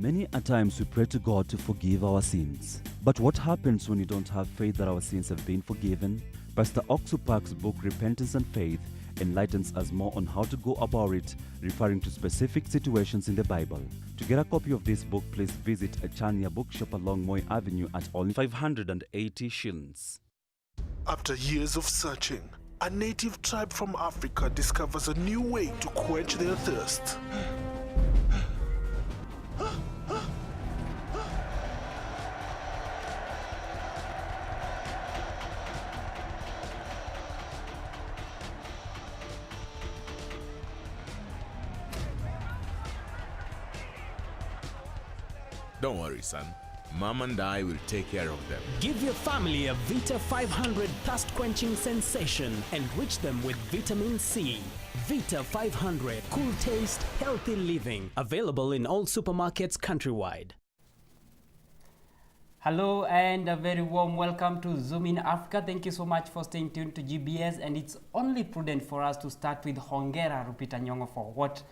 Many a times we pray to God to forgive our sins. But what happens when we don't have faith that our sins have been forgiven? Pastor Oxupak's book Repentance and Faith enlightens us more on how to go about it, referring to specific situations in the Bible. To get a copy of this book, please visit a Chania bookshop along Moy Avenue at only 580 shillings. After years of searching, a native tribe from Africa discovers a new way to quench their thirst. Don't worry, son. Mom and I will take care of them. Give your family a Vita 500 thirst-quenching sensation. Enrich them with vitamin C. Vita 500, cool taste, healthy living. Available in all supermarkets countrywide. Hello and a very warm welcome to Zoom in Africa. Thank you so much for staying tuned to GBS, and it's only prudent for us to start with Hongera Rupita Nyong'o for what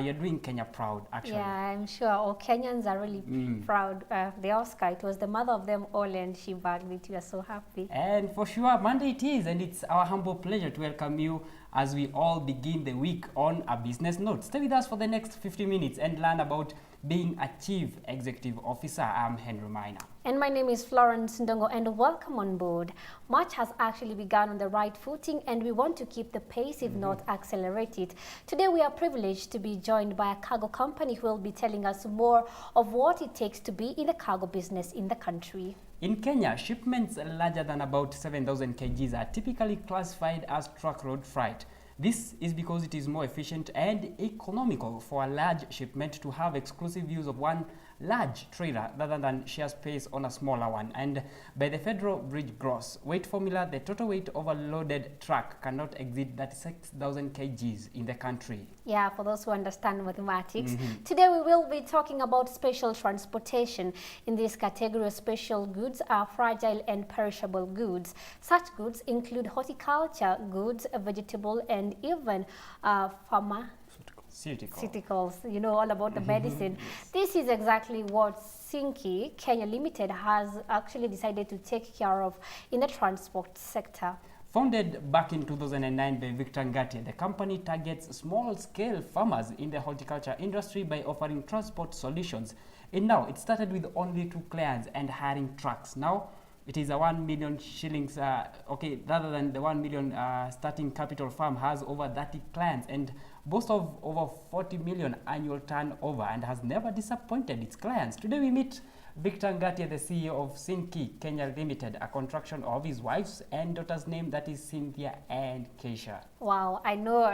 you're doing Kenya proud, actually. Yeah, I'm sure all Kenyans are really proud. The Oscar, it was the mother of them all, and she bagged it. We are so happy. And for sure, Monday it is, and it's our humble pleasure to welcome you as we all begin the week on a business note. Stay with us for the next 50 minutes and learn about being a Chief Executive Officer. I'm Henry Minor. And my name is Florence Ndongo, and welcome on board. March has actually begun on the right footing, and we want to keep the pace, if not accelerate it. Today we are privileged to be joined by a cargo company who will be telling us more of what it takes to be in the cargo business in the country. In Kenya, shipments larger than about 7,000 kgs are typically classified as truck road freight. This is because it is more efficient and economical for a large shipment to have exclusive use of one large trailer rather than share space on a smaller one. And by the federal bridge gross weight formula, the total weight of a loaded truck cannot exceed 36,000 kgs in the country. Yeah, for those who understand mathematics. Today we will be talking about special transportation. In this category, special goods are fragile and perishable goods. Such goods include horticulture goods, vegetable, and even pharmaceuticals, you know, all about the medicine. This is exactly what CYNKEY Kenya Limited has actually decided to take care of in the transport sector. Founded back in 2009 by Victor Ngatia, the company targets small-scale farmers in the horticulture industry by offering transport solutions. And now, it started with only 2 clients and hiring trucks. Now, it is a 1 million shillings, rather than the 1 million starting capital firm has over 30 clients and boasts of over 40 million annual turnover and has never disappointed its clients. Today we meet Victor Ngatia, the CEO of CYNKEY Kenya Limited, a contraction of his wife's and daughter's name, that is Cynthia and Keisha. Wow, I know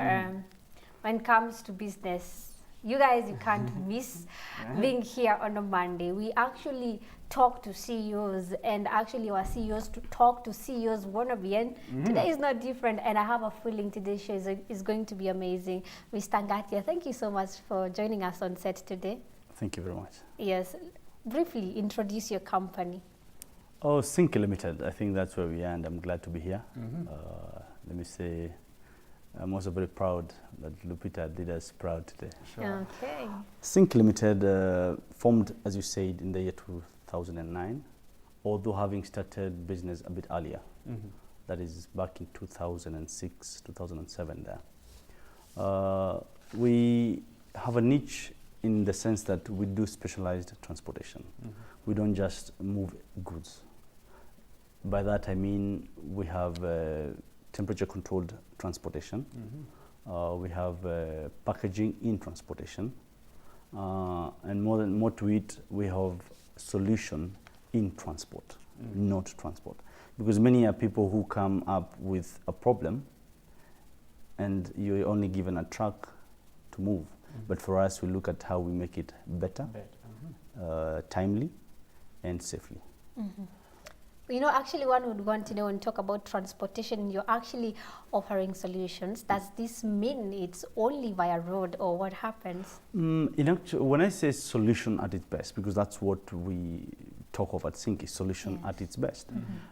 when it comes to business, you guys, you can't miss being here on a Monday. We actually talk to CEOs, and actually our CEOs to talk to CEOs wannabe, and today is not different, and I have a feeling today's show is going to be amazing. Mr. Ngatia, thank you so much for joining us on set today. Thank you very much. Yes, briefly introduce your company. Oh, CYNKEY Limited, I think that's where we are, and I'm glad to be here. Let me say, I'm also very proud that Lupita did us proud today. Sure. Okay. CYNKEY Limited formed, as you said, in the year 2009, although having started business a bit earlier. That is back in 2006, 2007 there. We have a niche in the sense that we do specialized transportation. We don't just move goods. By that I mean we have temperature controlled transportation. We have packaging in transportation, and more to it, we have solution in transport, not transport, because many are people who come up with a problem and you're only given a truck to move. But for us, we look at how we make it better, timely, and safely. You know, actually one would want to know and talk about transportation. You're actually offering solutions. Does this mean it's only via road, or what happens? When I say solution at its best, because that's what we talk of at CYNKEY, solution at its best.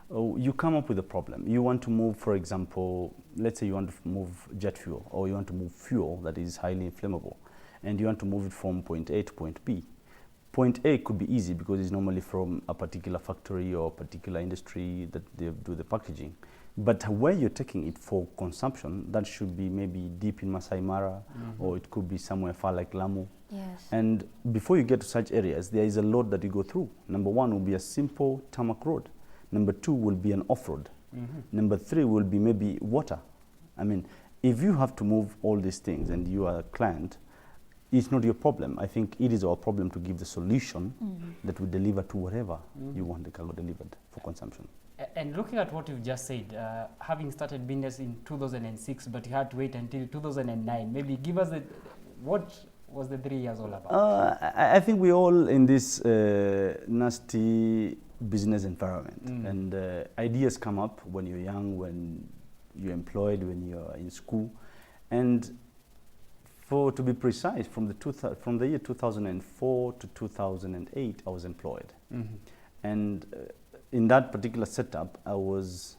You come up with a problem. You want to move, for example, let's say you want to move jet fuel, or you want to move fuel that is highly inflammable, and you want to move it from point A to point B. point A could be easy because it's normally from a particular factory or a particular industry that they do the packaging. But where you're taking it for consumption, that should be maybe deep in Masai Mara, or it could be somewhere far like Lamu. Yes. And before you get to such areas, there is a lot that you go through. Number one will be a simple tarmac road. Number two will be an off-road. Number three will be maybe water. I mean, if you have to move all these things and you are a client, it's not your problem. I think it is our problem to give the solution that will deliver to whatever you want the cargo delivered for consumption. And looking at what you've just said, having started business in 2006, but you had to wait until 2009, maybe give us what was the 3 years all about? I think we're all in this nasty business environment, and ideas come up when you're young, when you're employed, when you're in school, and to be precise, from the year 2004 to 2008, I was employed, and in that particular setup, I was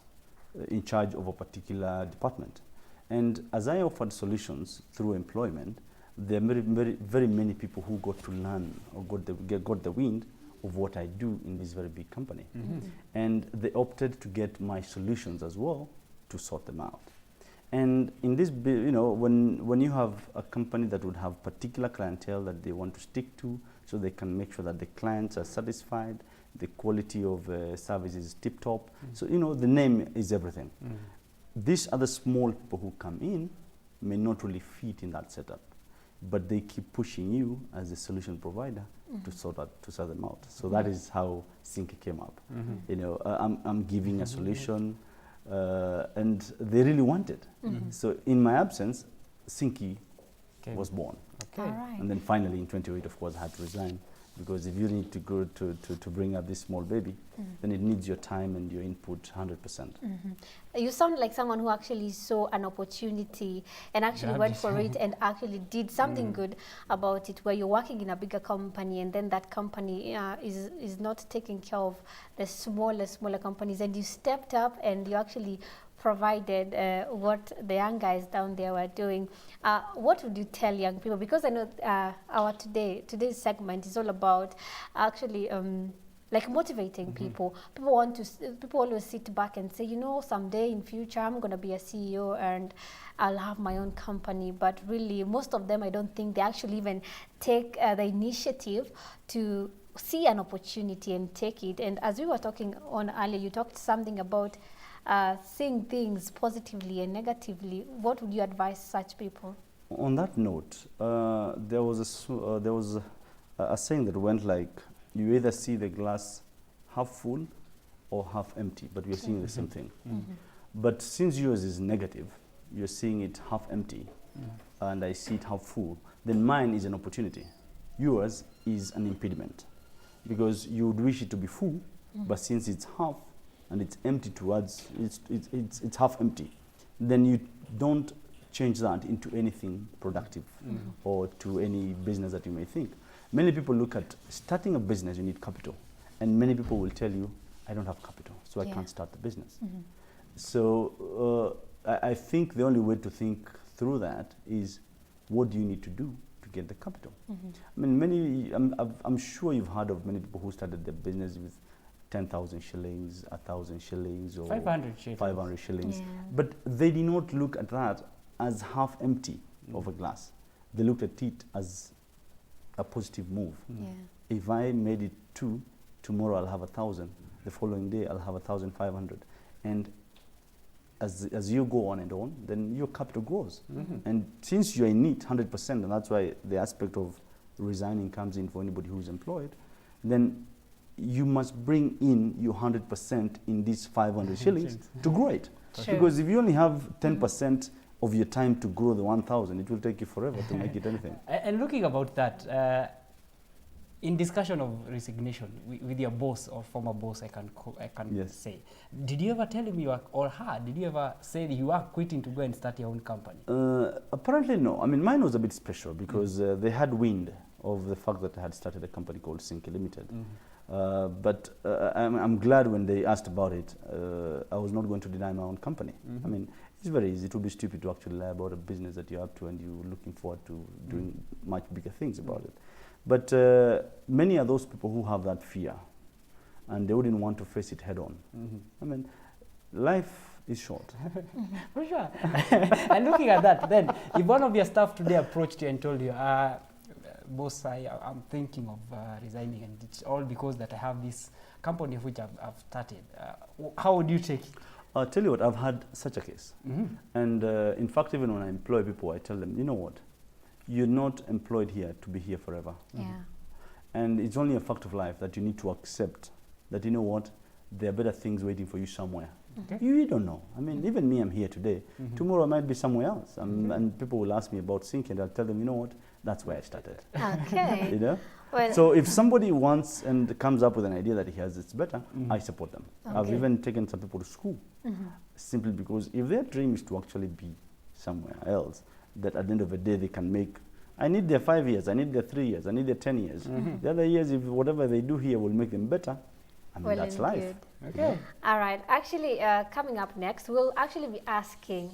in charge of a particular department, and as I offered solutions through employment, there are very many people who got to learn or got the wind of what I do in this very big company. And they opted to get my solutions as well to sort them out. And in this, when you have a company that would have particular clientele that they want to stick to, so they can make sure that the clients are satisfied, the quality of service is tip-top. So, the name is everything. These other small people who come in may not really fit in that setup, but they keep pushing you as a solution provider to sort them out. So that is how CYNKEY came up. I'm giving a solution, and they really want it. So in my absence, CYNKEY was born. Okay. And then finally in 2008, of course, I had to resign, because if you need to go to bring up this small baby, then it needs your time and your input 100%. You sound like someone who actually saw an opportunity and actually went for it and actually did something good about it, where you're working in a bigger company and then that company is not taking care of the smaller companies, and you stepped up and you actually provided what the young guys down there were doing. What would you tell young people? Because I know our today's segment is all about actually like motivating people. People always sit back and say, someday in future I'm going to be a CEO and I'll have my own company. But really, most of them, I don't think they actually even take the initiative to see an opportunity and take it. And as we were talking on earlier, you talked something about seeing things positively and negatively. What would you advise such people? On that note, there was a saying that went like, you either see the glass half full or half empty, but we're seeing the same thing. But since yours is negative, you're seeing it half empty, and I see it half full, then mine is an opportunity. Yours is an impediment, because you would wish it to be full, but since it's half and it's empty towards, it's half empty, then you don't change that into anything productive or to any business that you may think. Many people look at starting a business, you need capital. And many people will tell you, I don't have capital, so I can't start the business. So I think the only way to think through that is, what do you need to do to get the capital? I mean, I'm sure you've heard of many people who started their business with 10,000 shillings, 1,000 shillings, or 500 shillings. But they did not look at that as half empty of a glass. They looked at it as a positive move. If I made it 2, tomorrow I'll have 1,000. The following day I'll have 1,500. And as you go on and on, then your capital grows. And since you're in it 100%, and that's why the aspect of resigning comes in for anybody who's employed, then you must bring in your 100% in these 500 shillings to grow it. Because if you only have 10% of your time to grow the 1,000, it will take you forever to make it anything. And looking about that, in discussion of resignation with your boss or former boss, I can say, did you ever tell him or her, did you ever say that you are quitting to go and start your own company? Apparently no. I mean, mine was a bit special because they had wind of the fact that I had started a company called CYNKEY Limited. But I'm glad when they asked about it, I was not going to deny my own company. I mean, It's very easy. It would be stupid to actually lie about a business that you're up to and you're looking forward to doing much bigger things about it. But many are those people who have that fear and they wouldn't want to face it head on. I mean, life is short. For sure. And looking at that, then, if one of your staff today approached you and told you, boss, I'm thinking of resigning, and it's all because that I have this company which I've started, how would you take it? I'll tell you what, I've had such a case. And in fact, even when I employ people, I tell them, you know what, you're not employed here to be here forever. Yeah. And it's only a fact of life that you need to accept that, you know what, there are better things waiting for you somewhere. You don't know. I mean, even me, I'm here today. Tomorrow I might be somewhere else. And people will ask me about CYNKEY, and I'll tell them, you know what, that's where I started. Okay. You know? Well, So if somebody wants and comes up with an idea that he has, it's better, I support them. I've Okay. even taken some people to school, simply because if their dream is to actually be somewhere else, that at the end of the day they can make, I need their 5 years, I need their 3 years, I need their 10 years. The other years, if whatever they do here will make them better, I mean, well that's and life. good. Okay. All right. Actually, coming up next, we'll actually be asking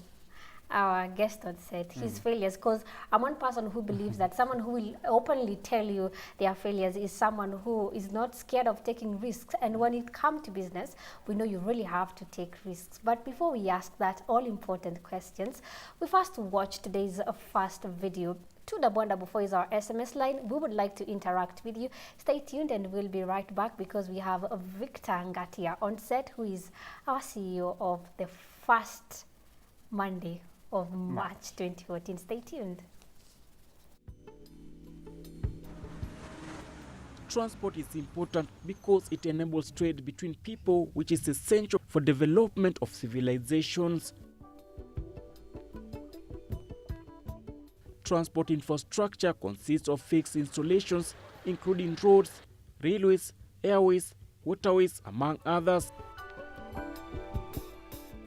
our guest on set his failures, because I'm one person who believes that someone who will openly tell you their failures is someone who is not scared of taking risks. And when it comes to business, we know you really have to take risks. But before we ask that all important questions, we first watch today's first video. 244 is our SMS line. We would like to interact with you. Stay tuned and we'll be right back, because we have Victor Ngatia on set, who is our CEO of the first Monday of March 2014. Stay tuned. Transport is important because it enables trade between people, which is essential for development of civilizations. Transport infrastructure consists of fixed installations, including roads, railways, airways, waterways, among others.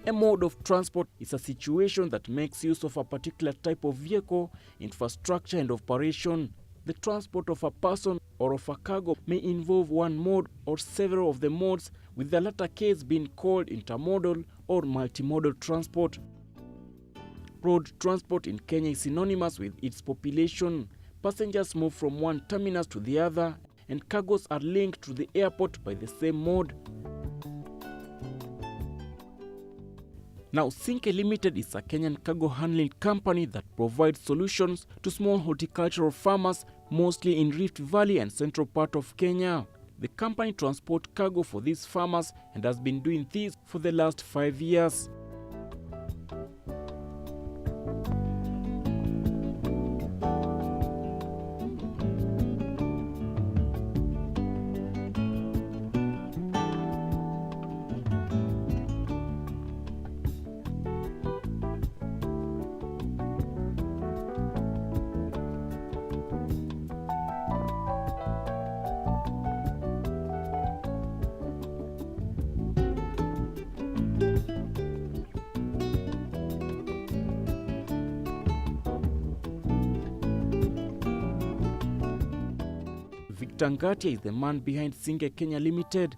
A mode of transport is a situation that makes use of a particular type of vehicle, infrastructure, and operation. The transport of a person or of a cargo may involve one mode or several of the modes, with the latter case being called intermodal or multimodal transport. Road transport in Kenya is synonymous with its population. Passengers move from one terminus to the other, and cargoes are linked to the airport by the same mode. Now, CYNKEY Limited is a Kenyan cargo handling company that provides solutions to small horticultural farmers, mostly in Rift Valley and central part of Kenya. The company transports cargo for these farmers and has been doing this for the last 5 years. Victor Ngatia is the man behind CYNKEY Kenya Limited.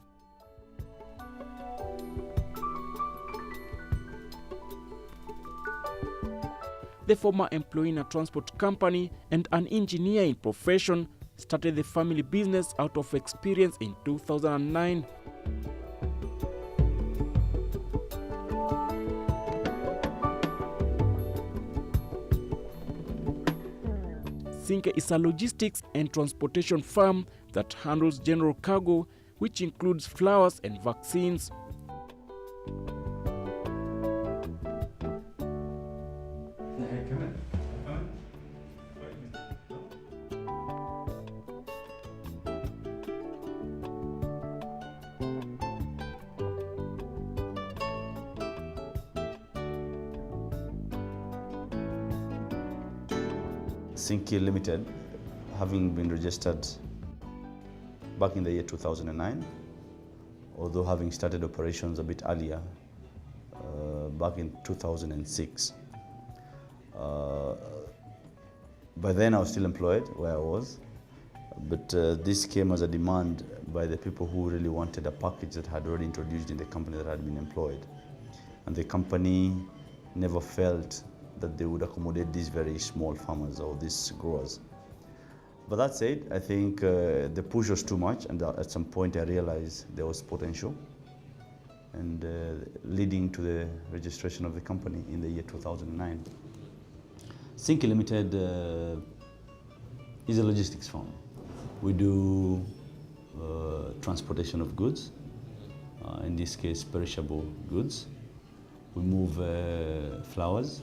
The former employee in a transport company and an engineer in profession started the family business out of experience in 2009. CYNKEY is a logistics and transportation firm that handles general cargo, which includes flowers and vaccines. CYNKEY Limited, having been registered back in the year 2009, although having started operations a bit earlier, back in 2006. By then I was still employed where I was, but this came as a demand by the people who really wanted a package that had already introduced in the company that had been employed. And the company never felt that they would accommodate these very small farmers or these growers. But that said, I think the push was too much, and at some point I realized there was potential, and leading to the registration of the company in the year 2009. CYNKEY Limited is a logistics firm. We do transportation of goods, in this case perishable goods. We move flowers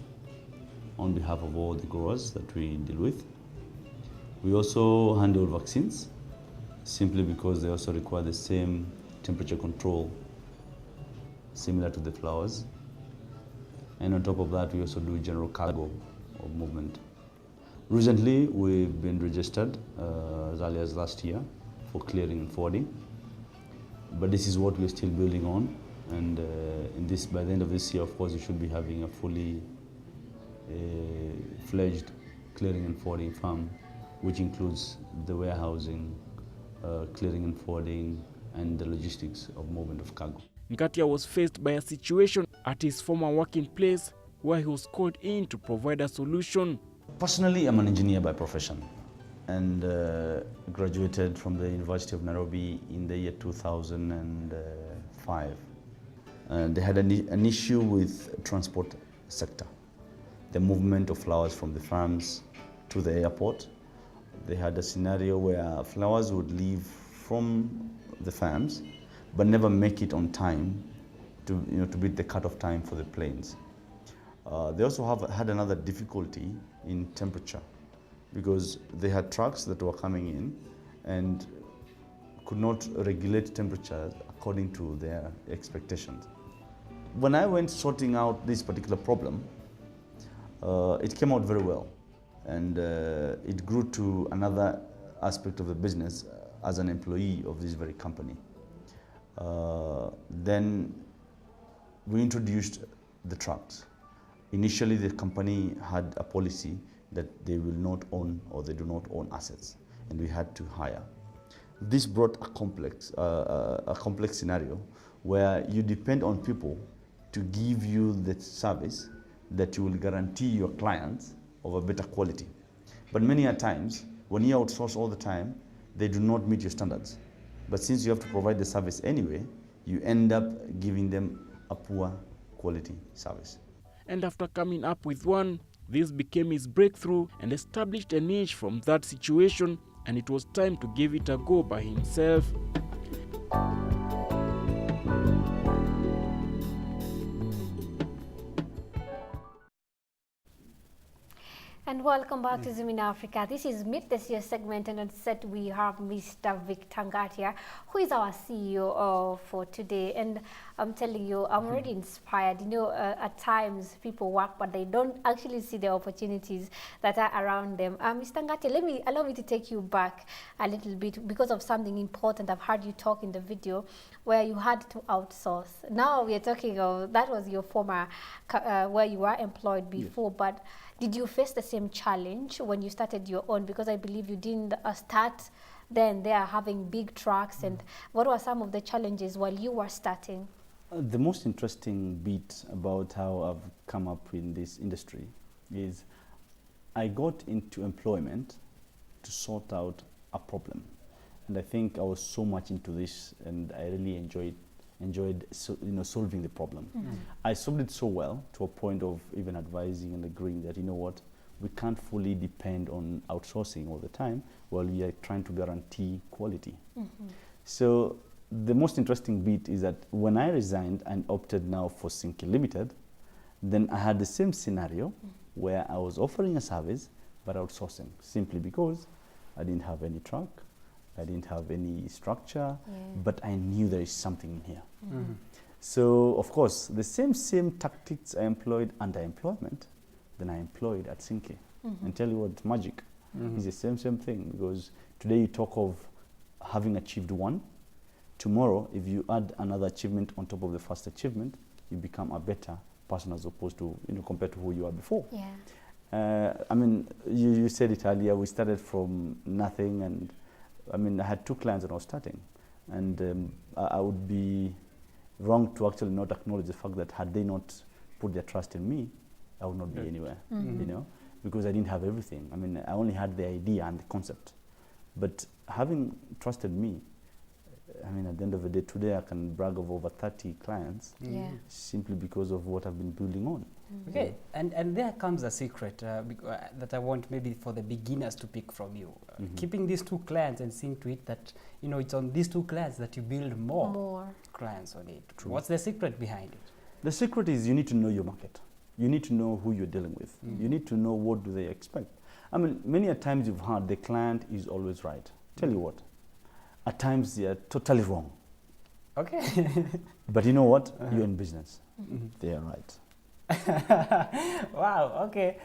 on behalf of all the growers that we deal with. We also handle vaccines, simply because they also require the same temperature control similar to the flowers. And on top of that, we also do general cargo of movement. Recently, we've been registered as early as last year for clearing and forwarding. But this is what we're still building on. And by the end of this year, of course, we should be having a fully fledged clearing and forwarding farm, which includes the warehousing, clearing and forwarding, and the logistics of movement of cargo. Ngatia was faced by a situation at his former working place where he was called in to provide a solution. Personally, I'm an engineer by profession, and graduated from the University of Nairobi in the year 2005. They had an issue with transport sector, the movement of flowers from the farms to the airport. They had a scenario where flowers would leave from the farms but never make it on time to beat the cut-off time for the planes. They also had another difficulty in temperature, because they had trucks that were coming in and could not regulate temperature according to their expectations. When I went sorting out this particular problem, it came out very well, and it grew to another aspect of the business as an employee of this very company. Then we introduced the trucks. Initially, the company had a policy that they will not own, or they do not own assets, and we had to hire. This brought a complex scenario where you depend on people to give you the service that you will guarantee your clients of a better quality. But many a times, when you outsource all the time, they do not meet your standards. But since you have to provide the service anyway, you end up giving them a poor quality service. And after coming up with one, this became his breakthrough and established a niche from that situation, and it was time to give it a go by himself. And welcome back to Zoom in Africa. This is Meet This Year segment, and on set we have Mr. Victor Ngatia, who is our CEO for today. And I'm telling you, I'm already inspired. You know, at times people work, but they don't actually see the opportunities that are around them. Mr. Ngatia, allow me to take you back a little bit because of something important. I've heard you talk in the video where you had to outsource. Now we are talking of, that was your former, where you were employed before, yes. But did you face the same challenge when you started your own? Because I believe you didn't start then there having big trucks. And what were some of the challenges while you were starting? The most interesting bit about how I've come up in this industry is I got into employment to sort out a problem. And I think I was so much into this, and I really enjoyed solving the problem. Mm-hmm. I solved it so well to a point of even advising and agreeing that, you know what, we can't fully depend on outsourcing all the time while we are trying to guarantee quality. Mm-hmm. So the most interesting bit is that when I resigned and opted now for CYNKEY Limited, then I had the same scenario where I was offering a service but outsourcing, simply because I didn't have any truck, I didn't have any structure, but I knew there is something in here. Mm-hmm. So, of course, the same tactics I employed under employment, then I employed at CYNKEY. Mm-hmm. And tell you what, magic. Mm-hmm. It's the same thing, because today you talk of having achieved one. Tomorrow, if you add another achievement on top of the first achievement, you become a better person as opposed to, compared to who you were before. Yeah. I mean, you said it earlier, we started from nothing, and I mean, I had 2 clients when I was starting, and I would be wrong to actually not acknowledge the fact that had they not put their trust in me, I would not be anywhere, you know, because I didn't have everything. I mean, I only had the idea and the concept. But having trusted me, I mean, at the end of the day, today I can brag of over 30 clients simply because of what I've been building on. Okay, and there comes a secret that I want maybe for the beginners to pick from you. Keeping these 2 clients and seeing to it that, you know, it's on these 2 clients that you build more clients on it. True. What's the secret behind it? The secret is you need to know your market. You need to know who you're dealing with. You need to know what do they expect. I mean, many a times you've heard the client is always right. Tell you what, at times they are totally wrong. Okay. But you know what? You're in business. They are right. Wow, okay.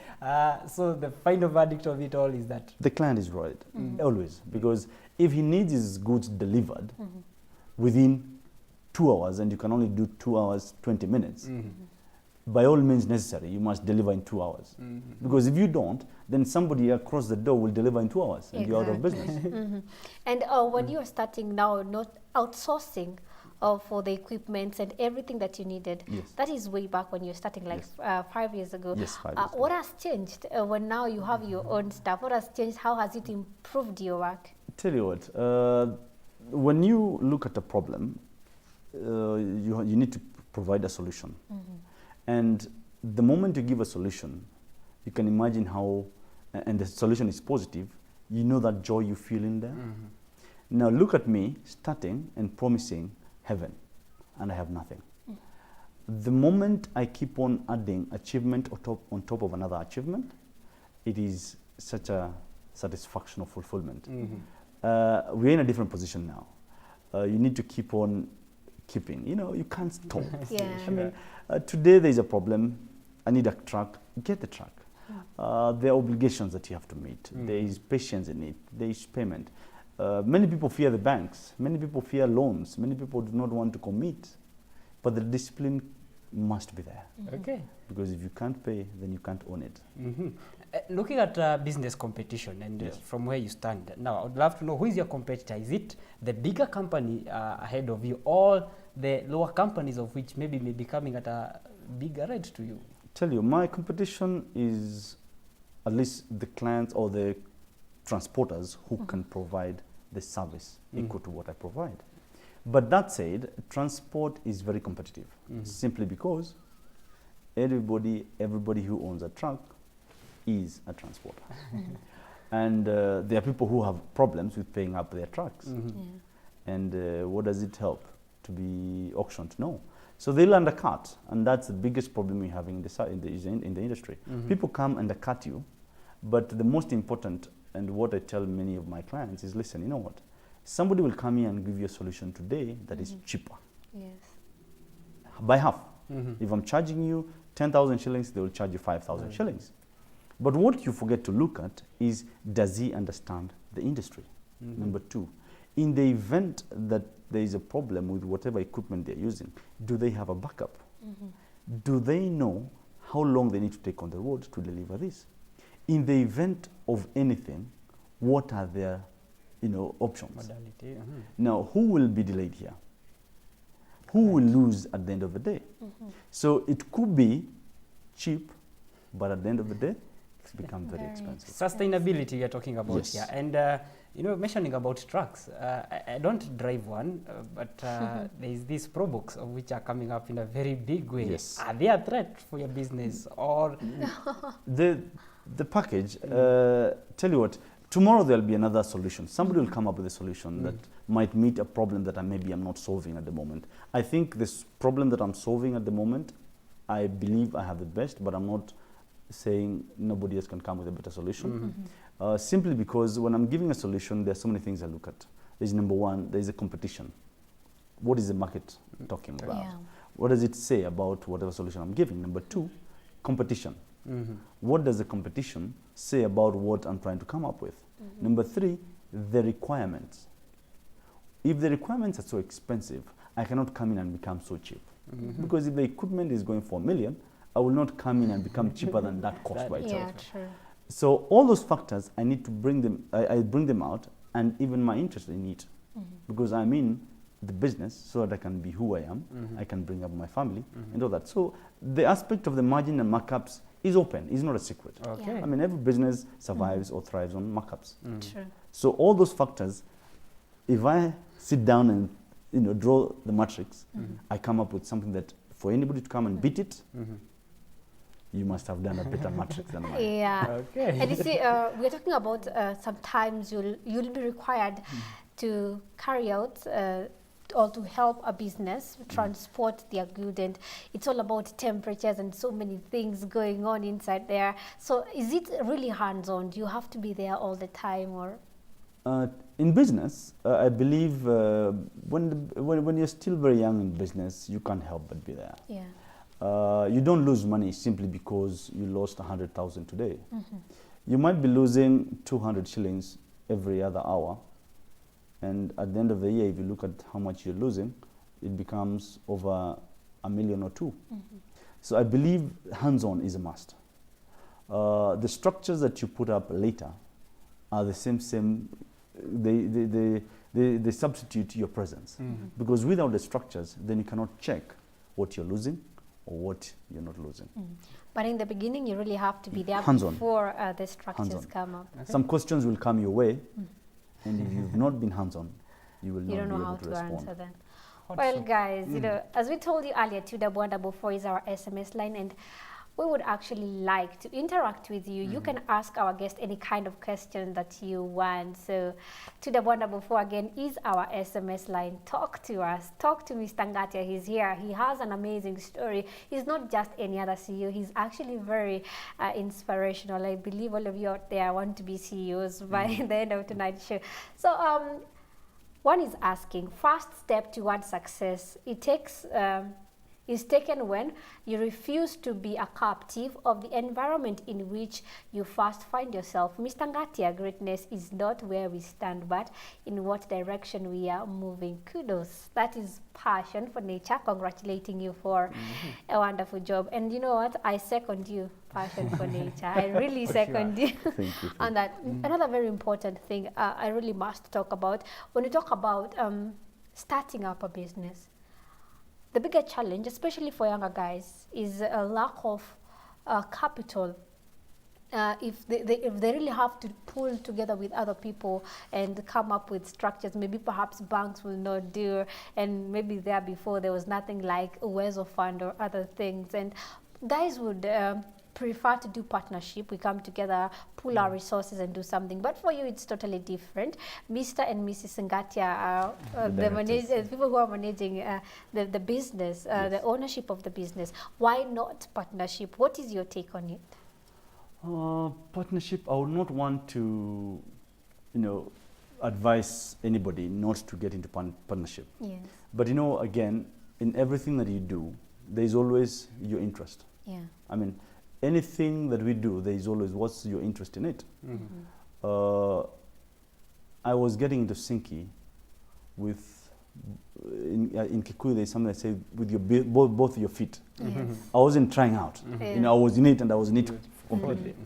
So the final verdict of it all is that The client is right, always. Because if he needs his goods delivered within 2 hours, and you can only do 2 hours, 20 minutes, by all means necessary, you must deliver in 2 hours. Because if you don't, then somebody across the door will deliver in 2 hours, and you're out of business. And when you're starting now, not outsourcing for the equipment and everything that you needed, that is way back when you're starting, like 5 years ago. Yes, 5 years ago. What has changed when now you have your own stuff? What has changed? How has it improved your work? Tell you what, when you look at a problem, you need to provide a solution. And the moment you give a solution, you can imagine how, and the solution is positive, you know that joy you feel in there. Now look at me starting and promising heaven, and I have nothing. The moment I keep on adding achievement on top of another achievement, it is such a satisfaction of fulfillment. We're in a different position now. You need to keep on keeping, you know, you can't stop. I mean, today there's a problem, I need a truck, get the truck. There are obligations that you have to meet. There is patience in it, there is payment. Many people fear the banks, many people fear loans, many people do not want to commit, but the discipline must be there. Okay. Because if you can't pay, then you can't own it. Looking at business competition and from where you stand now, I would love to know, who is your competitor? Is it the bigger company ahead of you, or the lower companies of which maybe may be coming at a bigger rate to you? Tell you, my competition is at least the clients or the transporters who can provide the service equal to what I provide. But that said, transport is very competitive, simply because everybody who owns a truck is a transporter. And there are people who have problems with paying up their trucks. And what does it help to be auctioned? No. So they'll undercut, and that's the biggest problem we have in the industry. People come undercut you, but the most important, and what I tell many of my clients is, listen, you know what? Somebody will come here and give you a solution today that is cheaper. By half. If I'm charging you 10,000 shillings, they will charge you 5,000 shillings. But what you forget to look at is, does he understand the industry? Number 2, in the event that there is a problem with whatever equipment they're using, do they have a backup? Do they know how long they need to take on the road to deliver this? In the event of anything, what are their options? Modality. Now, who will be delayed here? Who will lose at the end of the day? So it could be cheap, but at the end of the day, it's become very expensive. Sustainability we are talking about here. And mentioning about trucks, I don't drive one, but there is these Pro Books of which are coming up in a very big way. Are they a threat for your business, or the package? Tell you what, tomorrow there'll be another solution. Somebody will come up with a solution that might meet a problem that maybe I'm not solving at the moment. I think this problem that I'm solving at the moment, I believe I have the best, but I'm not saying nobody else can come with a better solution. Simply because when I'm giving a solution, there's so many things I look at. There's number 1, there's a competition. What is the market talking about? What does it say about whatever solution I'm giving? Number 2, competition. What does the competition say about what I'm trying to come up with? Number 3, the requirements. If the requirements are so expensive, I cannot come in and become so cheap. Because if the equipment is going for $1 million, I will not come in and become cheaper than that cost by itself. So all those factors, I need to bring them, I bring them out, and even my interest in it. Because I'm in the business so that I can be who I am, I can bring up my family and all that. So the aspect of the margin and markups is open. It's not a secret. Okay. I mean, every business survives or thrives on markups. True. So all those factors, if I sit down and draw the matrix, I come up with something that for anybody to come and beat it, you must have done a better matrix than mine. Yeah. Okay. And you see, we're talking about sometimes you'll be required to carry out or to help a business transport their good, and it's all about temperatures and so many things going on inside there. So is it really hands-on? Do you have to be there all the time, or? In business, I believe when you're still very young in business, you can't help but be there. Yeah. You don't lose money simply because you lost 100,000 today. You might be losing 200 shillings every other hour, and at the end of the year, if you look at how much you're losing, it becomes over $1 million or $2 million. So I believe hands-on is a must. The structures that you put up later are the same. They substitute your presence, because without the structures, then you cannot check what you're losing or what you're not losing. But in the beginning, you really have to be there Hands-on. before the structures Hands-on. come up. Some questions will come your way, and if you've not been hands-on, you will You not don't be know how able to to respond. answer them. Well, guys, as we told you earlier, 21144 is our SMS line, and we would actually like to interact with you. You can ask our guest any kind of question that you want. So 21144 again is our SMS line. Talk to us. Talk to Mr. Ngatia. He's here. He has an amazing story. He's not just any other CEO. He's actually very inspirational. I believe all of you out there want to be CEOs by the end of tonight's show. So one is asking, first step towards success, is taken when you refuse to be a captive of the environment in which you first find yourself. Mr. Ngatia, greatness is not where we stand, but in what direction we are moving. Kudos. That is passion for nature. Congratulating you for a wonderful job. And you know what? I second you, passion for nature. I really second you. Thank you. And that another very important thing I really must talk about, when you talk about starting up a business, the bigger challenge, especially for younger guys, is a lack of capital. If they really have to pull together with other people and come up with structures, maybe perhaps banks will not do, and maybe there before there was nothing like Uwezo Fund or other things, and guys would prefer to do partnership. We come together, pool our resources and do something. But for you, it's totally different. Mr. and Mrs. Ngatia are the people who are managing the business, the ownership of the business. Why not partnership? What is your take on it? Partnership, I would not want to, advise anybody not to get into partnership. Yes. But again, in everything that you do, there is always your interest. Yeah. I mean, anything that we do, there is always what's your interest in it. I was getting into CYNKEY with, in Kikuyu there's something that says with your both your feet. Yes. I wasn't trying out. Yeah. I was in it and I was in it completely.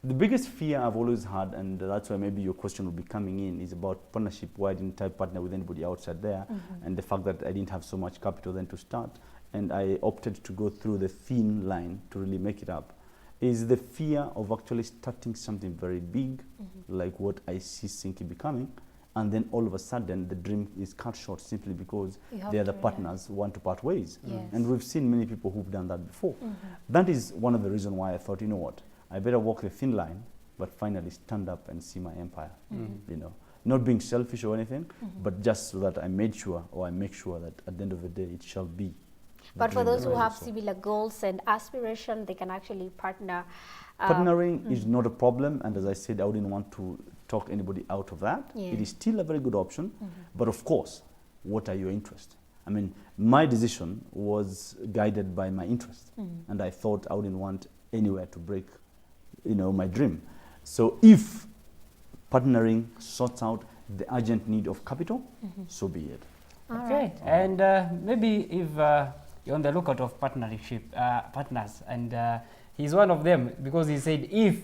The biggest fear I've always had, and that's why maybe your question will be coming in, is about partnership. Why didn't I partner with anybody outside there? And the fact that I didn't have so much capital then to start. And I opted to go through the thin line to really make it up, is the fear of actually starting something very big, like what I see CYNKEY becoming, and then all of a sudden the dream is cut short simply because the other partners want to part ways. Yes. And we've seen many people who've done that before. That is one of the reasons why I thought, you know what, I better walk the thin line, but finally stand up and see my empire. Not being selfish or anything, but just so that I made sure, or I make sure that at the end of the day it shall be. But for those who have similar goals and aspirations, they can actually partner. Partnering is not a problem, and as I said, I wouldn't want to talk anybody out of that. Yeah. It is still a very good option, but of course, what are your interests? I mean, my decision was guided by my interest, and I thought I wouldn't want anywhere to break, my dream. So if partnering sorts out the urgent need of capital, so be it. Okay, and maybe if you're on the lookout of partners, and he's one of them, because he said if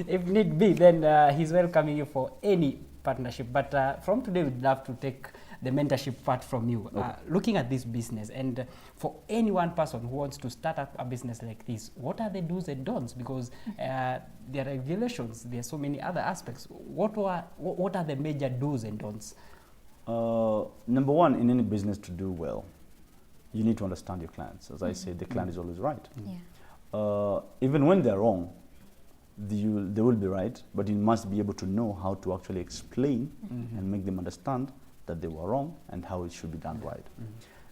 if need be, then he's welcoming you for any partnership. But from today, we'd love to take the mentorship part from you. Okay. Looking at this business, and for any one person who wants to start up a business like this, what are the do's and don'ts? Because there are regulations, there are so many other aspects. What are the major do's and don'ts? Number one, in any business to do well, you need to understand your clients. As I say, the client is always right. Yeah. Even when they're wrong, they will be right, but you must be able to know how to actually explain and make them understand that they were wrong and how it should be done right.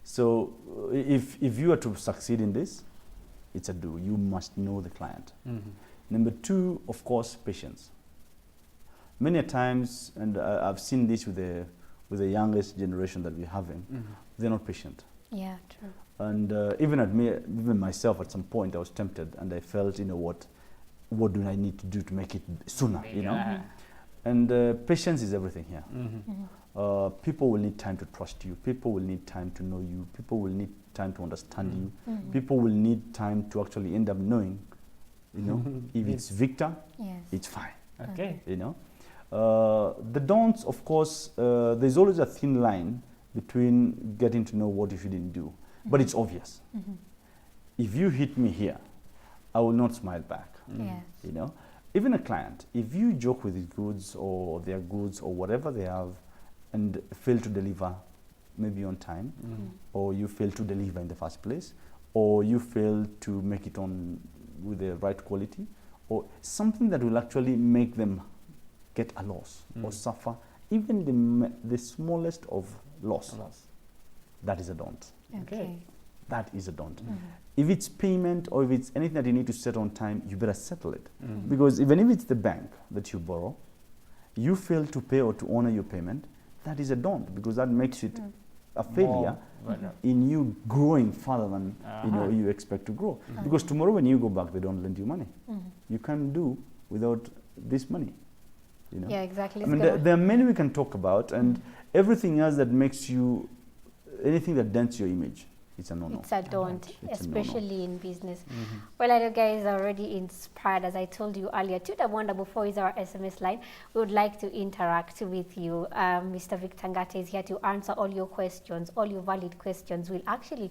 So if you are to succeed in this, it's a do. You must know the client. Number two, of course, patience. Many times, and I've seen this with the youngest generation that we're having, they're not patient. Yeah, true. And even myself, at some point, I was tempted, and I felt, you know, what do I need to do to make it sooner, you know? And patience is everything here. People will need time to trust you. People will need time to know you. People will need time to understand you. People will need time to actually end up knowing, you know, if it's Victor, it's fine. Okay. You know, the don'ts, of course, there's always a thin line between getting to know what you shouldn't do, but it's obvious. If you hit me here, I will not smile back. Yes. You know, even a client, if you joke with his goods or their goods or whatever they have and fail to deliver maybe on time, or you fail to deliver in the first place, or you fail to make it on with the right quality, or something that will actually make them get a loss or suffer even the smallest of loss, that is a don't. Okay. That is a don't. If it's payment or if it's anything that you need to settle on time, you better settle it. Because even if it's the bank that you borrow, you fail to pay or to honor your payment, that is a don't, because that makes it a failure in you growing further than you know you expect to grow. Because tomorrow when you go back, they don't lend you money. You can't do without this money. You know? Yeah, exactly. I mean, there are many we can talk about, and everything else that makes you, anything that dents your image, it's a no-no. It's a don't, It's a especially in business. Well, I know guys are already inspired. As I told you earlier, 2144 is our SMS line. We would like to interact with you. Mr. Victor Ngate is here to answer all your questions. All your valid questions will actually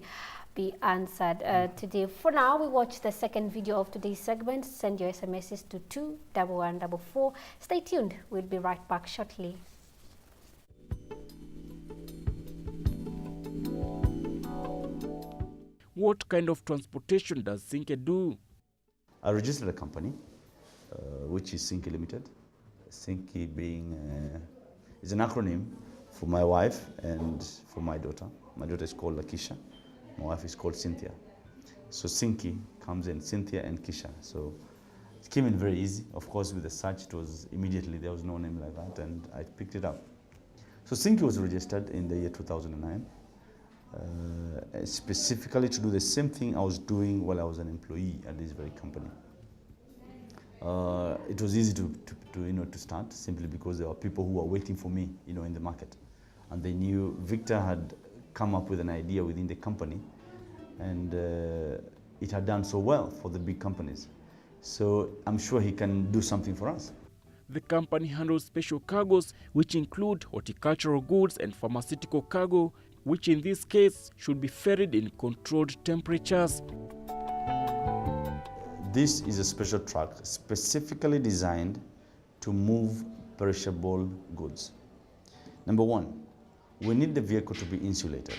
be answered today. For now, we watch the second video of today's segment. Send your SMSs to 21144. Stay tuned. We'll be right back shortly. What kind of transportation does CYNKEY do? I registered a company, which is CYNKEY Limited. CYNKEY being is an acronym for my wife and for my daughter. My daughter is called Lakisha. My wife is called Cynthia. So CYNKEY comes in Cynthia and Kisha. So it came in very easy. Of course, with the search, it was immediately, there was no name like that, and I picked it up. So CYNKEY was registered in the year 2009. Specifically to do the same thing I was doing while I was an employee at this very company. It was easy to start, simply because there were people who were waiting for me, in the market, and they knew Victor had come up with an idea within the company, and it had done so well for the big companies. So I'm sure he can do something for us. The company handles special cargoes, which include horticultural goods and pharmaceutical cargo, which in this case should be ferried in controlled temperatures. This is a special truck specifically designed to move perishable goods. Number one, we need the vehicle to be insulated,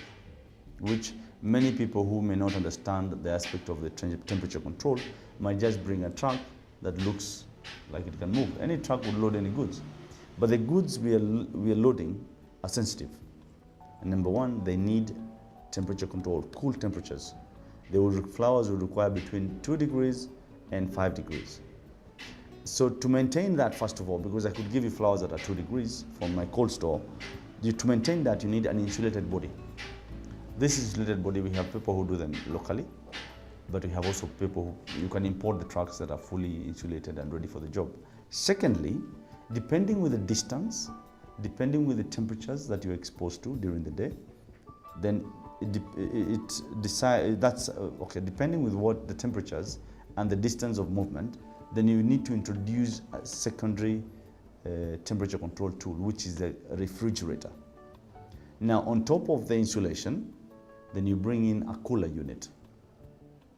which many people who may not understand the aspect of the temperature control might just bring a truck that looks like it can move. Any truck would load any goods, but the goods we are loading are sensitive. And number one, they need temperature control, cool temperatures. Flowers will require between 2 degrees and 5 degrees. So to maintain that, first of all, because I could give you flowers that are 2 degrees from my cold store, to maintain that you need an insulated body. This insulated body, we have people who do them locally, but we have also people who, you can import the trucks that are fully insulated and ready for the job. Secondly, depending with the distance, depending with the temperatures that you're exposed to during the day, then depending with what the temperatures and the distance of movement, then you need to introduce a secondary temperature control tool, which is a refrigerator. Now, on top of the insulation, then you bring in a cooler unit,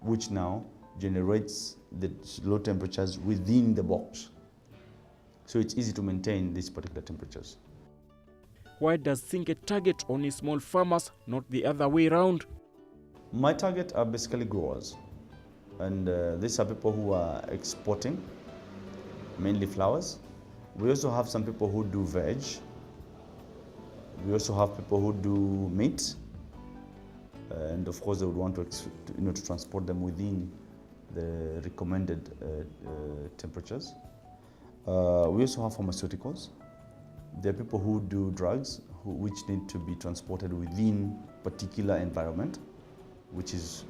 which now generates the low temperatures within the box. So it's easy to maintain these particular temperatures. Why does CYNKEY target only small farmers, not the other way around? My target are basically growers, and these are people who are exporting, mainly flowers. We also have some people who do veg. We also have people who do meat, and of course they would want to transport them within the recommended temperatures. We also have pharmaceuticals. There are people who do drugs which need to be transported within particular environment, which is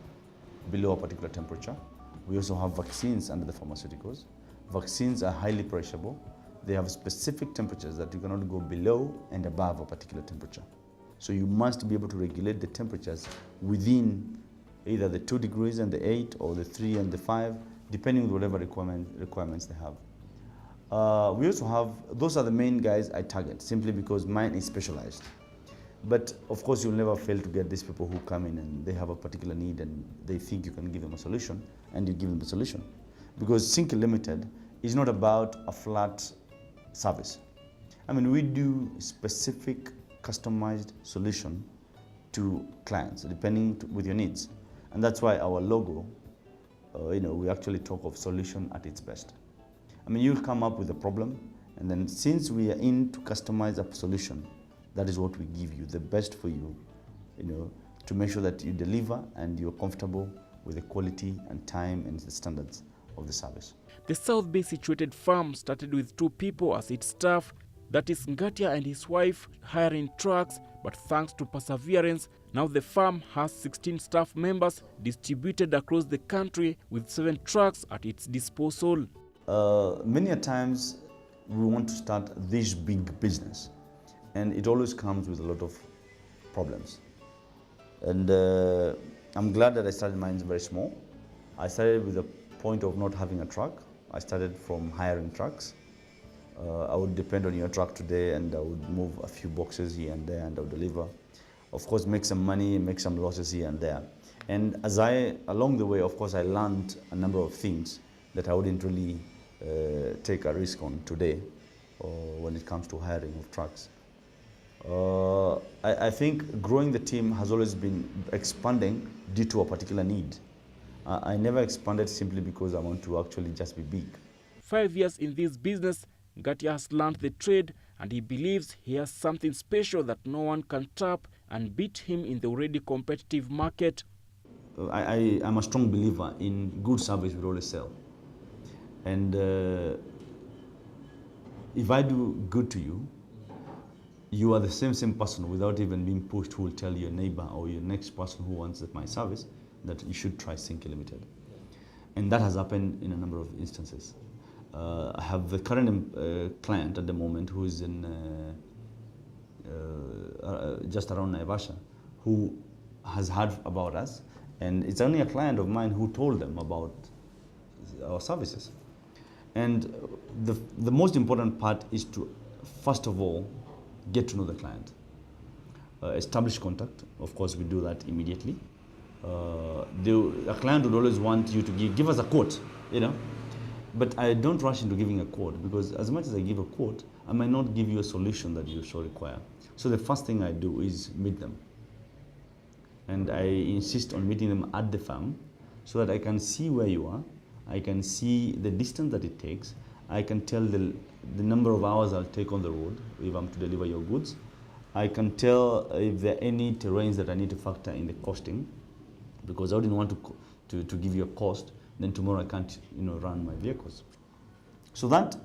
below a particular temperature. We also have vaccines under the pharmaceuticals. Vaccines are highly perishable. They have specific temperatures that you cannot go below and above a particular temperature. So you must be able to regulate the temperatures within either the 2 degrees and the 8 or the 3 and the 5, depending on whatever requirements they have. We also have, those are the main guys I target, simply because mine is specialized. But of course, you'll never fail to get these people who come in and they have a particular need and they think you can give them a solution, and you give them the solution. Because CYNKEY Limited is not about a flat service. I mean, we do specific customized solution to clients, depending with your needs. And that's why our logo, we actually talk of solution at its best. I mean, you'll come up with a problem, and then since we are in to customize a solution, that is what we give you, the best for you, to make sure that you deliver and you're comfortable with the quality and time and the standards of the service. The South Bay situated farm started with 2 people as its staff, that is Ngatia and his wife, hiring trucks, but thanks to perseverance, now the farm has 16 staff members distributed across the country with 7 trucks at its disposal. Many a times we want to start this big business, and it always comes with a lot of problems. And I'm glad that I started mine very small. I started with a point of not having a truck. I started from hiring trucks. I would depend on your truck today, and I would move a few boxes here and there, and I would deliver. Of course, make some money, make some losses here and there. And along the way, of course, I learned a number of things that I wouldn't really take a risk on today when it comes to hiring of trucks. I think growing the team has always been expanding due to a particular need. I never expanded simply because I want to actually just be big. 5 years in this business, Ngatia has learned the trade, and he believes he has something special that no one can tap and beat him in the already competitive market. I'm a strong believer in good service will always sell. And if I do good to you, you are the same person without even being pushed, who will tell your neighbor or your next person who wants my service that you should try CYNKEY Limited. And that has happened in a number of instances. I have the current client at the moment who is in just around Naivasha, who has heard about us, and it's only a client of mine who told them about our services. And the most important part is to, first of all, get to know the client. Establish contact. Of course, we do that immediately. A client would always want you to give us a quote, But I don't rush into giving a quote, because as much as I give a quote, I might not give you a solution that you shall require. So the first thing I do is meet them. And I insist on meeting them at the farm so that I can see where you are. I can see the distance that it takes. I can tell the number of hours I'll take on the road if I'm to deliver your goods. I can tell if there are any terrains that I need to factor in the costing, because I wouldn't want to give you a cost, then tomorrow I can't run my vehicles. So that,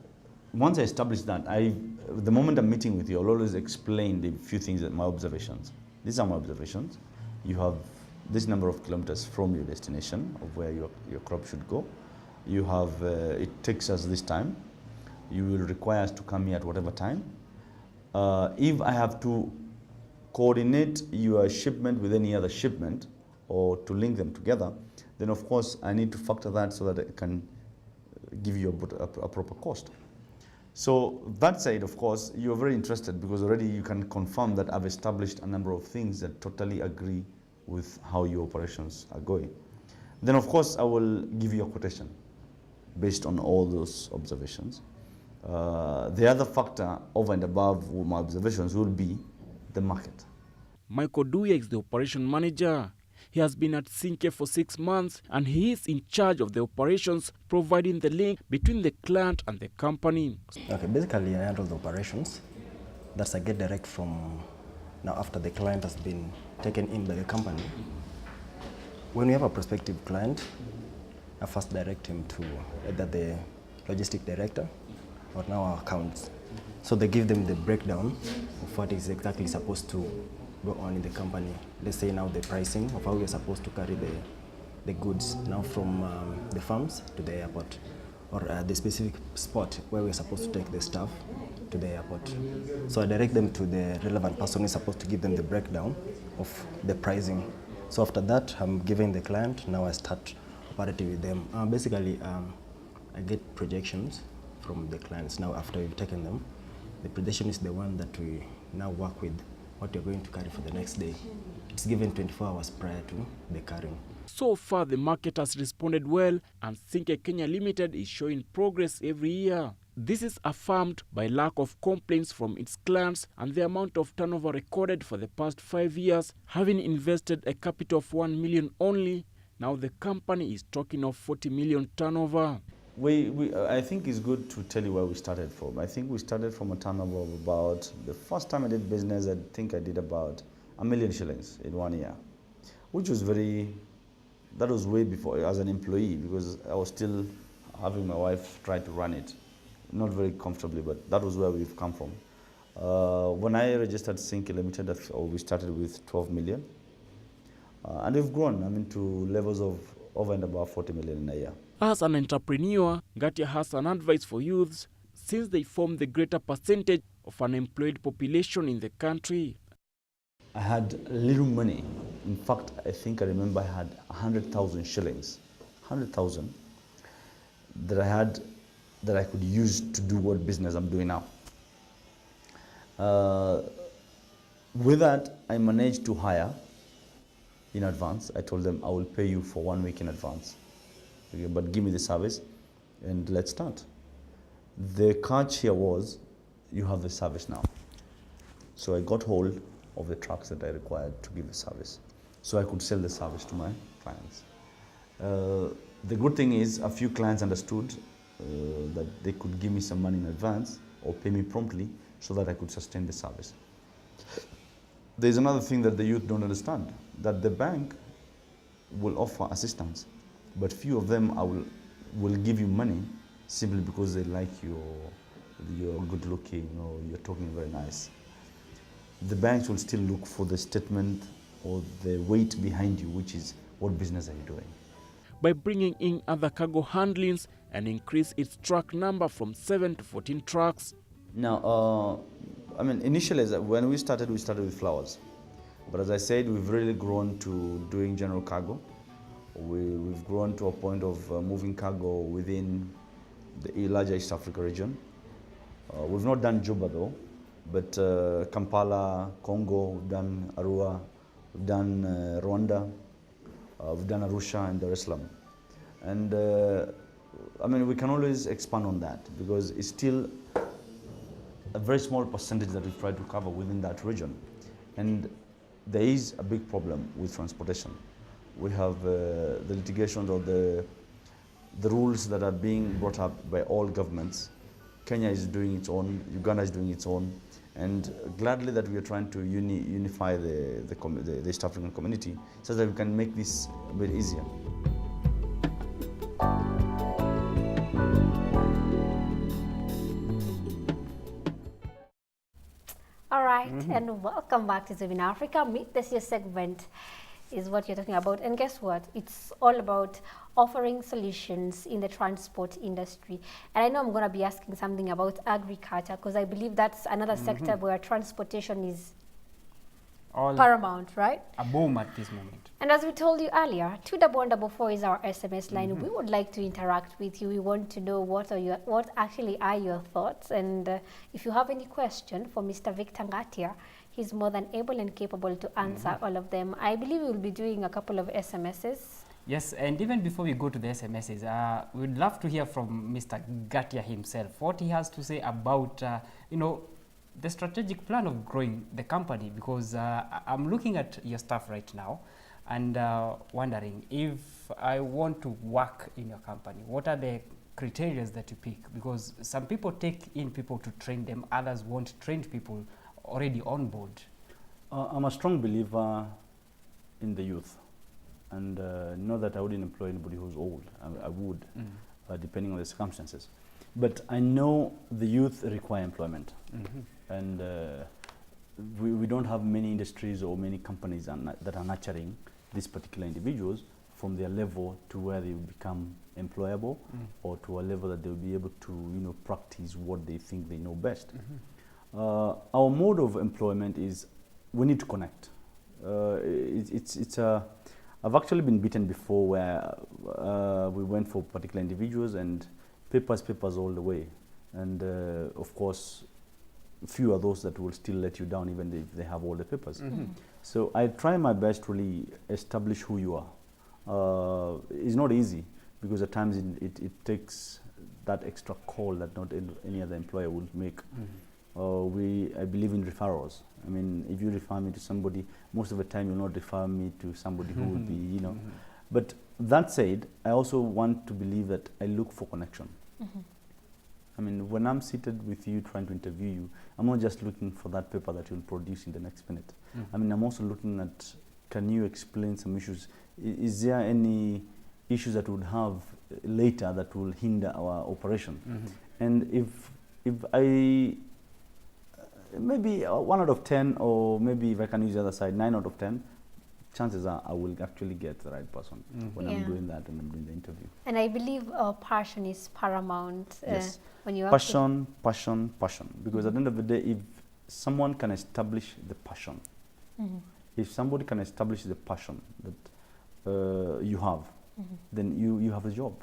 once I establish that, the moment I'm meeting with you, I'll always explain the few things, my observations. These are my observations. You have this number of kilometers from your destination of where your crop should go. You have, it takes us this time. You will require us to come here at whatever time. If I have to coordinate your shipment with any other shipment or to link them together, then of course I need to factor that so that I can give you a proper cost. So that side, of course, you're very interested because already you can confirm that I've established a number of things that totally agree with how your operations are going. Then, of course, I will give you a quotation based on all those observations. The other factor over and above my observations will be the market. Michael Duya is the operation manager. He has been at CYNKEY for 6 months and he is in charge of the operations, providing the link between the client and the company. Okay, basically I handle the operations. That's I get direct from now after the client has been taken in by the company. When we have a prospective client, I first direct him to either the logistic director or now our accounts. So they give them the breakdown of what is exactly supposed to go on in the company. Let's say now the pricing of how we're supposed to carry the goods now from the farms to the airport, or the specific spot where we're supposed to take the stuff to the airport. So I direct them to the relevant person who is supposed to give them the breakdown of the pricing. So after that, I'm giving the client, now I start operating with them. Basically, I get projections from the clients now after we've taken them. The projection is the one that we now work with, what you're going to carry for the next day. It's given 24 hours prior to the carrying. So far, the market has responded well and CYNKEY Kenya Limited is showing progress every year. This is affirmed by lack of complaints from its clients and the amount of turnover recorded for the past 5 years, having invested a capital of 1 million only. Now the company is talking of 40 million turnover. I think it's good to tell you where we started from. I think we started from a turnover of about, the first time I did business, I think I did about 1 million shillings in 1 year, which was that was way before as an employee, because I was still having my wife try to run it. Not very comfortably, but that was where we've come from. When I registered CYNKEY Limited, we started with 12 million. And we've grown, to levels of over and above 40 million in a year. As an entrepreneur, Ngatia has an advice for youths since they form the greater percentage of unemployed population in the country. I had little money. In fact, I think I remember I had 100,000 shillings, 100,000 that I had that I could use to do what business I'm doing now. With that, I managed to hire in advance. I told them I will pay you for 1 week in advance. Okay, but give me the service and let's start. The catch here was, you have the service now. So I got hold of the trucks that I required to give the service, so I could sell the service to my clients. The good thing is, a few clients understood that they could give me some money in advance or pay me promptly so that I could sustain the service. There's another thing that the youth don't understand, that the bank will offer assistance, but few of them will give you money simply because they like you're good looking, or you're talking very nice. The banks will still look for the statement or the weight behind you, which is, what business are you doing? By bringing in other cargo handlings and increase its truck number from 7 to 14 trucks. Now, initially when we started with flowers. But as I said, we've really grown to doing general cargo. We've grown to a point of moving cargo within the larger East Africa region. We've not done Juba though, but Kampala, Congo, we've done Arua, we've done Rwanda, we've done Arusha and Dar es Salaam. And we can always expand on that because it's still a very small percentage that we've tried to cover within that region. And there is a big problem with transportation. We have the litigations or the rules that are being brought up by all governments. Kenya is doing its own, Uganda is doing its own, and gladly that we are trying to unify the East African community so that we can make this a bit easier. All right, and welcome back to Zoom Africa. Meet This Year segment is what you're talking about. And guess what? It's all about offering solutions in the transport industry. And I know I'm going to be asking something about agriculture because I believe that's another sector where transportation is all paramount, right? a boom at this moment. And as we told you earlier, 21144 is our SMS line. We would like to interact with you. We want to know what actually are your thoughts. And if you have any question for Mr. Victor Ngatia, he's more than able and capable to answer all of them. I believe we will be doing a couple of SMSs. Yes, and even before we go to the SMSs, we'd love to hear from Mr. Ngatia himself, what he has to say about, the strategic plan of growing the company, because I'm looking at your stuff right now and wondering if I want to work in your company, what are the criteria that you pick? Because some people take in people to train them, others want trained people already on board. I'm a strong believer in the youth, and not that I wouldn't employ anybody who's old. I would, depending on the circumstances. But I know the youth require employment, and we don't have many industries or many companies that are nurturing these particular individuals from their level to where they will become employable, or to a level that they'll be able to practice what they think they know best. Our mode of employment is we need to connect. I've actually been beaten before where we went for particular individuals and papers all the way, and of course few are those that will still let you down even if they have all the papers. So I try my best to really establish who you are. It's not easy because at times it takes that extra call that not any other employer will make. I believe in referrals. I mean, if you refer me to somebody, most of the time you'll not refer me to somebody who would be, But that said, I also want to believe that I look for connection. I mean, when I'm seated with you trying to interview you, I'm not just looking for that paper that you'll produce in the next minute. I mean, I'm also looking at, can you explain some issues? Is there any issues that we would have later that will hinder our operation? And if I, maybe 1 out of 10, or maybe if I can use the other side, 9 out of 10, chances are I will actually get the right person when I'm doing that and I'm doing the interview. And I believe passion is paramount. Yes. When you passion. Because at the end of the day, if someone can establish the passion, if somebody can establish the passion that you have, then you have a job,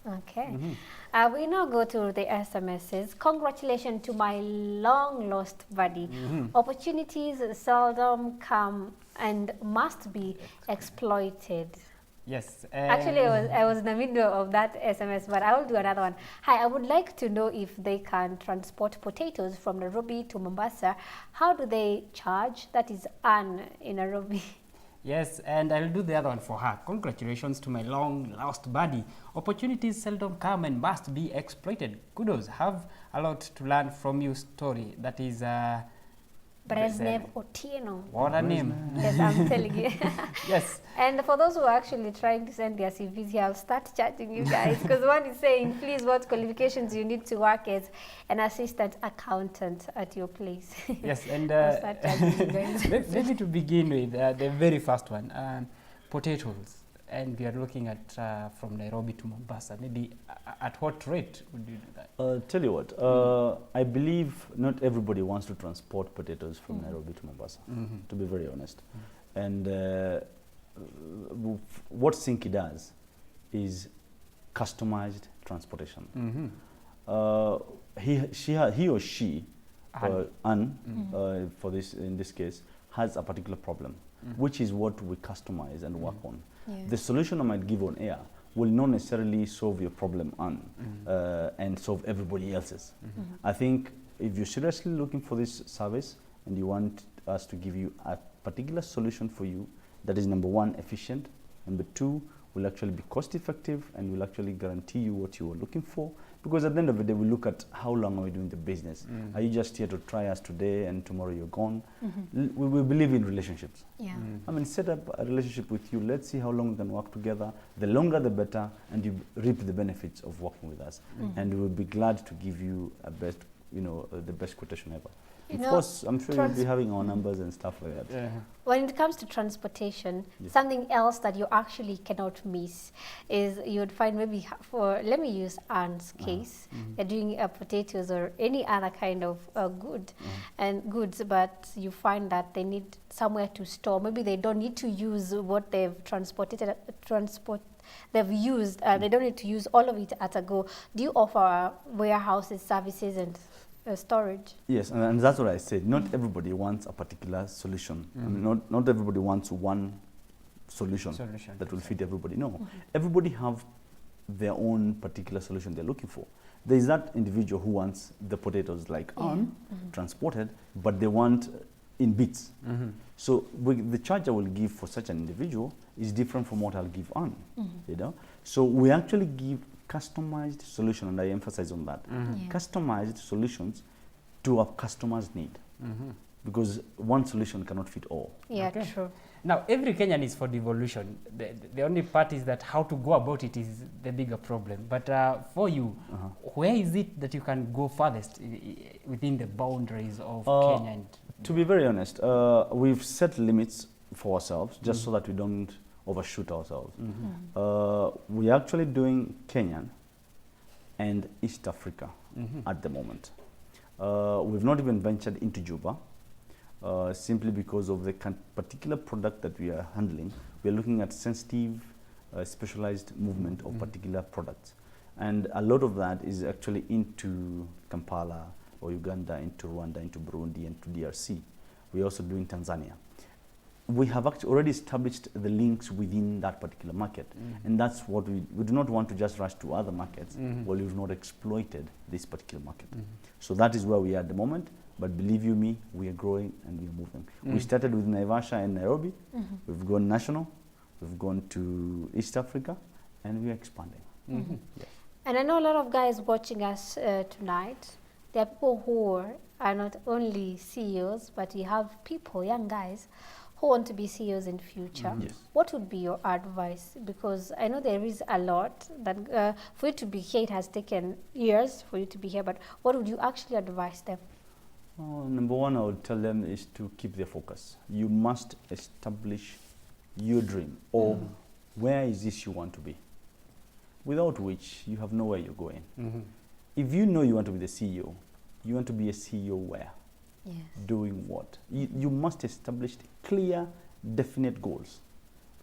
Okay. We now go to the SMSs. Congratulations to my long lost buddy. Opportunities seldom come and must be exploited. Yes. Actually, I was in the middle of that SMS, but I will do another one. Hi, I would like to know if they can transport potatoes from Nairobi to Mombasa. How do they charge? That is Anne in Nairobi. Yes, and I'll do the other one for her. Congratulations to my long lost buddy. Opportunities seldom come and must be exploited. Kudos. Have a lot to learn from your story. That is Brezhnev Otieno. What a name. Yes, I'm telling you. Yes. And for those who are actually trying to send their CVs here, I'll start chatting you guys, because one is saying, please, what qualifications you need to work as an assistant accountant at your place. Yes, and I'll start chatting you guys. maybe to begin with, the very first one, potatoes. And we are looking at from Nairobi to Mombasa. Maybe at what rate would you do that? Tell you what, I believe not everybody wants to transport potatoes from Nairobi to Mombasa, to be very honest. And what CYNKEY does is customized transportation. He or she, Anne, in this case, has a particular problem, which is what we customize and work on. The solution I might give on air will not necessarily solve your problem and solve everybody else's. I think if you're seriously looking for this service and you want us to give you a particular solution for you that is, number one, efficient, number two, will actually be cost effective, and will actually guarantee you what you are looking for. Because at the end of the day, we look at how long are we doing the business. Are you just here to try us today and tomorrow you're gone? We believe in relationships. I mean, set up a relationship with you. Let's see how long we can work together. The longer, the better, and you reap the benefits of working with us. And we'll be glad to give you a best the best quotation ever. You Of know, course, I'm sure you'll be having our numbers and stuff like that. When it comes to transportation, something else that you actually cannot miss is you would find maybe let me use Anne's case, they're doing potatoes or any other kind of goods, but you find that they need somewhere to store. Maybe they don't need to use what they've they've used. They don't need to use all of it at a go. Do you offer warehouses, services, and storage? Yes, and that's what I said. Not everybody wants a particular solution. I mean, not everybody wants one solution that will fit everybody. No, everybody have their own particular solution they're looking for. There is that individual who wants the potatoes like transported, but they want in bits. So the charge I will give for such an individual is different from what I'll give on. So we actually give customized solution, and I emphasize on that. Customized solutions to a customer's need, because one solution cannot fit all. Yeah, true. Now, every Kenyan is for devolution. The only part is that how to go about it is the bigger problem. But for you, where is it that you can go farthest within the boundaries of Kenya? And to be very honest, we've set limits for ourselves just so that we don't overshoot ourselves. We're actually doing Kenyan and East Africa at the moment. We've not even ventured into Juba, simply because of the particular product that we are handling. We are looking at sensitive, specialized movement of particular products. And a lot of that is actually into Kampala or Uganda, into Rwanda, into Burundi, and to DRC. We're also doing Tanzania. We have actually already established the links within that particular market. And that's what we do not want to just rush to other markets while we've not exploited this particular market. So that is where we are at the moment. But believe you me, we are growing and we are moving. We started with Naivasha and Nairobi. We've gone national. We've gone to East Africa, and we are expanding. Yes. And I know a lot of guys watching us tonight. There are people who are not only CEOs, but you have people, young guys, who want to be CEOs in future. Yes. What would be your advice? Because I know there is a lot that for you to be here, it has taken years for you to be here, but what would you actually advise them? Number one, I would tell them is to keep their focus. You must establish your dream, or where is this you want to be, without which you have nowhere you're going. If you know you want to be the CEO, you want to be a CEO where? Yes. Doing what? You must establish clear, definite goals.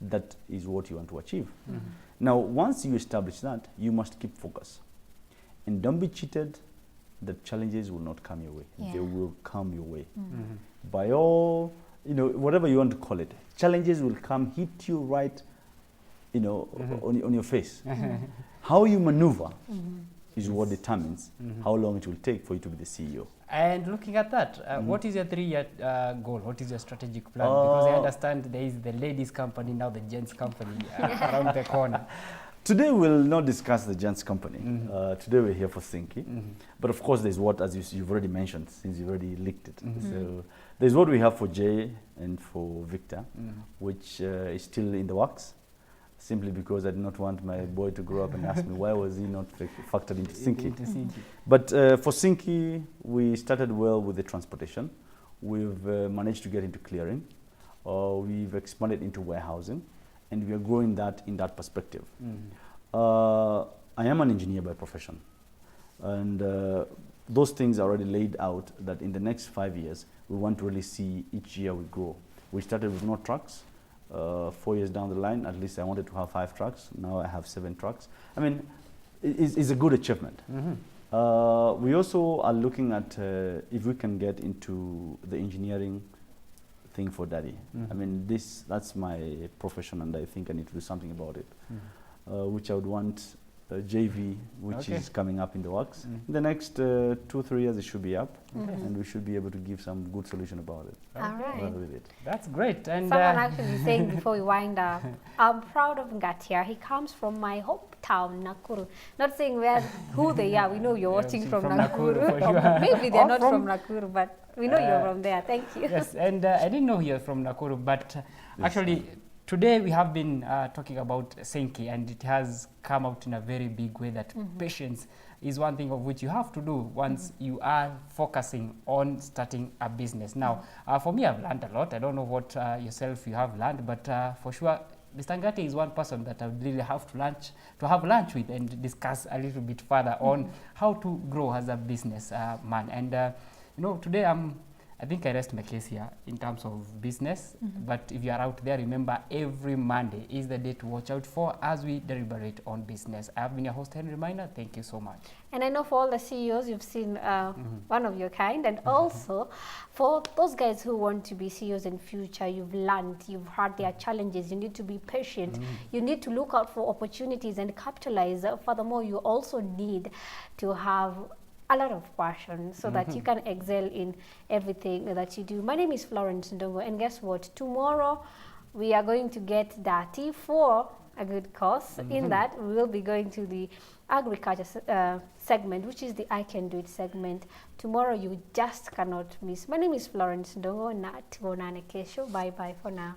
That is what you want to achieve. Now, once you establish that, you must keep focus. And don't be cheated that challenges will not come your way. They will come your way. By all, whatever you want to call it, challenges will come, hit you right, on your face. How you maneuver is what determines how long it will take for you to be the CEO. And looking at that, what is your 3-year goal? What is your strategic plan? Because I understand there is the ladies' company, now the gents' company around the corner. Today we'll not discuss the gents' company. Today we're here for CYNKEY. But of course there's what, as you've already mentioned, since you've already leaked it. So there's what we have for Jay and for Victor, which is still in the works. Simply because I did not want my boy to grow up and ask me why was he not factored into CYNKEY. But for CYNKEY, we started well with the transportation. We've managed to get into clearing. We've expanded into warehousing, and we are growing that in that perspective. I am an engineer by profession, and those things are already laid out that in the next 5 years, we want to really see each year we grow. We started with no trucks. 4 years down the line, at least I wanted to have 5 trucks. Now I have 7 trucks. I mean, it's a good achievement. We also are looking at if we can get into the engineering thing for Daddy. I mean, that's my profession, and I think I need to do something about it, which I would want JV, which is coming up in the works. In the next 2-3 years, it should be up, and we should be able to give some good solution about it. All right. With it. That's great. And someone actually saying before we wind up, I'm proud of Ngatia. He comes from my hometown, Nakuru. Not saying who they are. We know you're watching from Nakuru. for sure. Maybe they're not from Nakuru, but we know you're from there. Thank you. Yes, and I didn't know you're from Nakuru, but actually, Today we have been talking about CYNKEY, and it has come out in a very big way that patience is one thing of which you have to do once you are focusing on starting a business. Now, for me, I've learned a lot. I don't know what yourself you have learned, but for sure, Mr. Ngati is one person that I would really have to have lunch with and discuss a little bit further on how to grow as a business man. And you know, today I think I rest my case here in terms of business, but if you are out there, remember every Monday is the day to watch out for as we deliberate on business. I have been your host, Henry Minor. Thank you so much. And I know for all the CEOs, you've seen one of your kind, and also for those guys who want to be CEOs in future, you've learned, you've had their challenges, you need to be patient, you need to look out for opportunities and capitalize. Furthermore, you also need to have a lot of passion so that you can excel in everything that you do. My name is Florence Ndongo, and guess what? Tomorrow we are going to get dirty for a good cause. In that, we will be going to the agriculture segment, which is the I Can Do It segment. Tomorrow you just cannot miss. My name is Florence Ndongo. Nat Bonane Kesho. Bye bye for now.